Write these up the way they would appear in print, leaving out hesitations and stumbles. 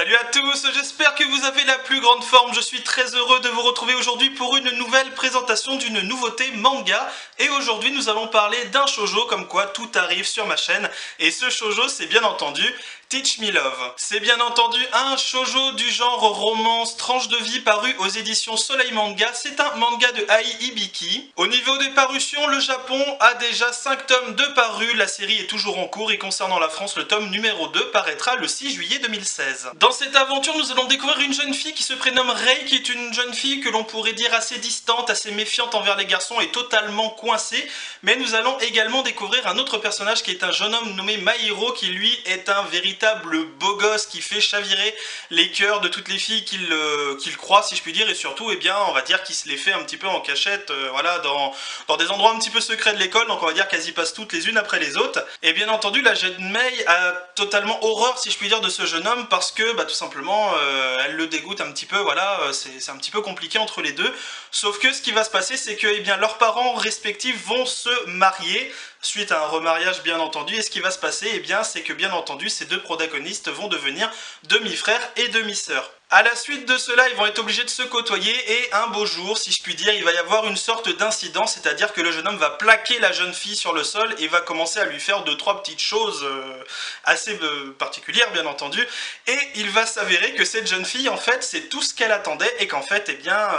Salut à tous, j'espère que vous avez la plus grande forme. Je suis très heureux de vous retrouver aujourd'hui pour une nouvelle présentation d'une nouveauté manga. Et aujourd'hui nous allons parler d'un shoujo, comme quoi tout arrive sur ma chaîne. Et ce shoujo, c'est bien entendu Teach Me Love. C'est bien entendu un shoujo du genre romance tranche de vie paru aux éditions Soleil Manga. C'est un manga de Ai Hibiki. Au niveau des parutions, le Japon a déjà 5 tomes de parus. La série est toujours en cours et concernant la France, le tome numéro 2 paraîtra le 6 juillet 2016. Dans cette aventure, nous allons découvrir une jeune fille qui se prénomme Rei, qui est une jeune fille que l'on pourrait dire assez distante, assez méfiante envers les garçons et totalement coincée. Mais nous allons également découvrir un autre personnage qui est un jeune homme nommé Mahiro, qui lui est un véritable beau gosse qui fait chavirer les cœurs de toutes les filles qu'il croit, si je puis dire, et surtout, eh bien, on va dire qu'il se les fait un petit peu en cachette, voilà, dans des endroits un petit peu secrets de l'école, donc on va dire qu'elles y passent toutes les unes après les autres. Et bien entendu, la jeune Mei a totalement horreur, si je puis dire, de ce jeune homme, parce que, bah, tout simplement, elle le dégoûte un petit peu, voilà, c'est un petit peu compliqué entre les deux. Sauf que ce qui va se passer, c'est que, eh bien, leurs parents respectifs vont se marier, suite à un remariage bien entendu, et ce qui va se passer, eh bien, c'est que bien entendu, ces deux protagonistes vont devenir demi-frères et demi-sœurs. À la suite de cela, ils vont être obligés de se côtoyer et un beau jour, si je puis dire, il va y avoir une sorte d'incident, c'est-à-dire que le jeune homme va plaquer la jeune fille sur le sol et va commencer à lui faire 2-3 petites choses assez particulières, bien entendu, et il va s'avérer que cette jeune fille, en fait, c'est tout ce qu'elle attendait et qu'en fait, eh bien,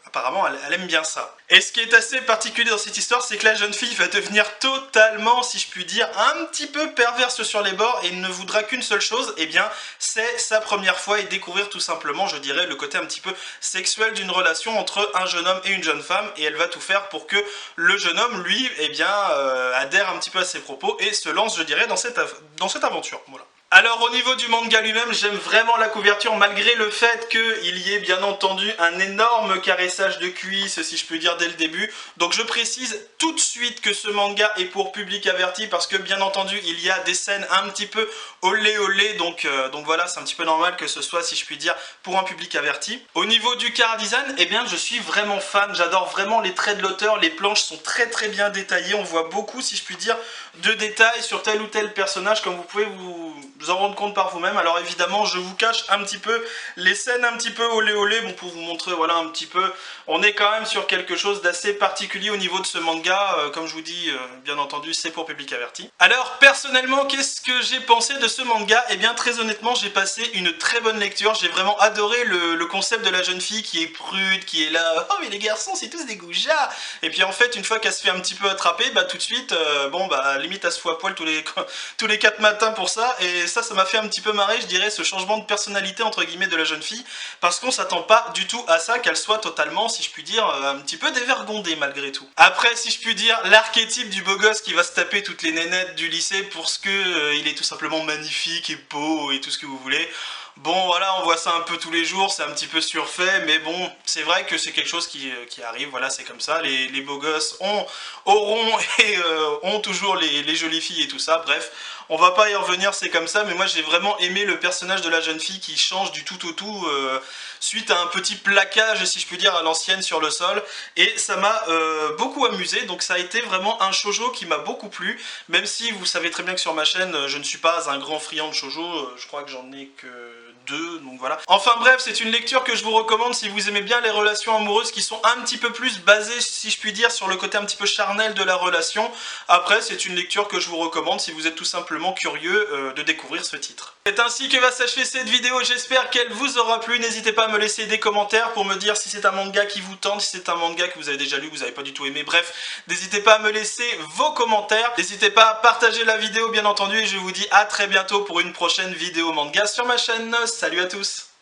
apparemment, elle aime bien ça. Et ce qui est assez particulier dans cette histoire, c'est que la jeune fille va devenir totalement, si je puis dire, un petit peu perverse sur les bords et ne voudra qu'une seule chose, eh bien, c'est sa première fois et découvrir tout simplement, je dirais, le côté un petit peu sexuel d'une relation entre un jeune homme et une jeune femme, et elle va tout faire pour que le jeune homme, lui, eh bien, adhère un petit peu à ses propos et se lance, je dirais, dans cette aventure. Voilà. Alors au niveau du manga lui-même, j'aime vraiment la couverture malgré le fait qu'il y ait bien entendu un énorme caressage de cuisses, si je peux dire, dès le début. Donc je précise tout de suite que ce manga est pour public averti parce que bien entendu il y a des scènes un petit peu olé olé, donc voilà, c'est un petit peu normal que ce soit, si je puis dire, pour un public averti. Au niveau du chara design, eh bien je suis vraiment fan, j'adore vraiment les traits de l'auteur, les planches sont très bien détaillées, on voit beaucoup, si je puis dire, de détails sur tel ou tel personnage, comme vous pouvez vous en rendre compte par vous-même. Alors évidemment, je vous cache un petit peu les scènes un petit peu olé olé, bon, pour vous montrer, voilà, un petit peu, on est quand même sur quelque chose d'assez particulier au niveau de ce manga, comme je vous dis, bien entendu, c'est pour public averti. Alors, personnellement, qu'est-ce que j'ai pensé de ce manga? Eh bien, très honnêtement, j'ai passé une très bonne lecture, j'ai vraiment adoré le concept de la jeune fille qui est prude, qui est là, oh mais les garçons, c'est tous des goujats. Et puis en fait, une fois qu'elle se fait un petit peu attraper, bah tout de suite, bon bah, limite elle se fout à poil tous les 4 matins pour ça, et ça m'a fait un petit peu marrer, je dirais, ce changement de personnalité entre guillemets de la jeune fille, parce qu'on s'attend pas du tout à ça, qu'elle soit totalement, si je puis dire, un petit peu dévergondée malgré tout. Après, si je puis dire, l'archétype du beau gosse qui va se taper toutes les nénettes du lycée pour ce que il est tout simplement magnifique et beau et tout ce que vous voulez. Bon voilà, on voit ça un peu tous les jours, c'est un petit peu surfait, mais bon, c'est vrai que c'est quelque chose qui arrive, voilà, c'est comme ça, les beaux gosses auront et ont toujours les jolies filles et tout ça, bref, on va pas y revenir, c'est comme ça, mais moi j'ai vraiment aimé le personnage de la jeune fille qui change du tout au tout, suite à un petit plaquage, si je puis dire, à l'ancienne sur le sol, et ça m'a beaucoup amusé, donc ça a été vraiment un shoujo qui m'a beaucoup plu, même si vous savez très bien que sur ma chaîne, je ne suis pas un grand friand de shoujo, je crois que j'en ai que 2, donc voilà. Enfin bref, c'est une lecture que je vous recommande si vous aimez bien les relations amoureuses qui sont un petit peu plus basées, si je puis dire, sur le côté un petit peu charnel de la relation. Après, c'est une lecture que je vous recommande si vous êtes tout simplement curieux de découvrir ce titre. C'est ainsi que va s'achever cette vidéo, j'espère qu'elle vous aura plu. N'hésitez pas à me laisser des commentaires pour me dire si c'est un manga qui vous tente, si c'est un manga que vous avez déjà lu, que vous n'avez pas du tout aimé, bref. N'hésitez pas à me laisser vos commentaires, n'hésitez pas à partager la vidéo bien entendu, et je vous dis à très bientôt pour une prochaine vidéo manga sur ma chaîne. Salut à tous!